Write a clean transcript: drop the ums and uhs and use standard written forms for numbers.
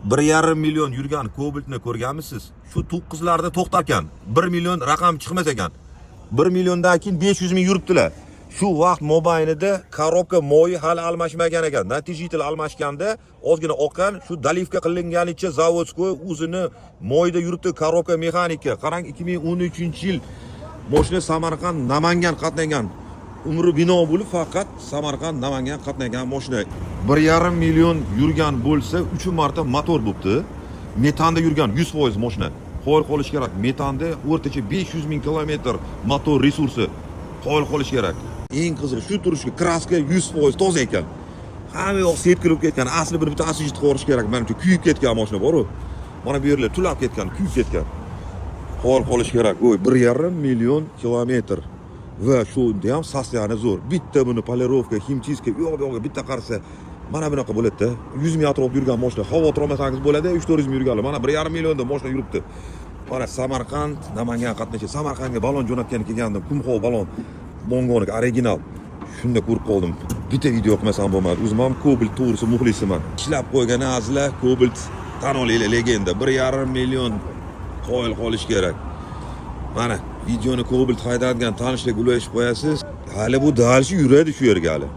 1,5 million yurgan Cobalt'ni ko'rganmisiz? Shu to'qqizlarda to'xtarkan 1 million raqam chiqmas ekan. 1 milliondan keyin 500 ming yuribdilar. Shu vaqt mobaynida korobka moyi hali almashmagan ekan. Natijitel almashganda ozgina oqqan, shu dalivka qilinganicha zavodskoy o'zini moyida yuribdi, korobka mexanika. Qarang, 2013-yil mashina Samarqand Namangan qatnagan. Umri bino bo'lib faqat Samarqand Namangan qatnagan mashina. 1,5 million yurgan bo'lsa 3 marta motor bo'libdi. Metanda yurgan 100% mashina. Qo'l qolish kerak. Metanda o'rtacha 500 ming kilometr motor resursi qo'l qolish kerak. Eng qizig'i shu turishga kraska 100% toza ekan. Hamma yoq sepkilib ketgan. Asli bitta asijit qorish kerak. Menimcha kuyib ketgan mashina bor-ku. Mana bu yerlar tulab ketgan, kuyib ketgan. Qo'l qolish kerak. 1,5 million kilometr. Va shunda ham sostoyani zo'r. Bitta buni polirovka, himchiska, yo'q-yo'q bitta qarsa mana bunaqa bo'ladi-da. 100 ming atrof yurgan mashina, xavotir olmasangiz bo'ladi, 3-400 ming yurganlar. Mana 1,5 millionda mashina yuribdi. Mana Samarqand, Namangan qatnashi. Samarqandga balon jo'natgan kelgandim. Kumxov balon. Bongonik original. Shunda ko'rib qoldim. Bitta video qilmasam bo'lmadi. O'zim ham Cobalt to'g'risi muxlisiman. Ishlab qo'ygan azizlar, Cobalt tan olinglar, legenda. 1,5 million qo'yil qolish kerak. Mana videoni Cobalt haydayotgan tanishlik ulashib qo'yasiz. Hali bu dalshi yuradi shu yerga hali.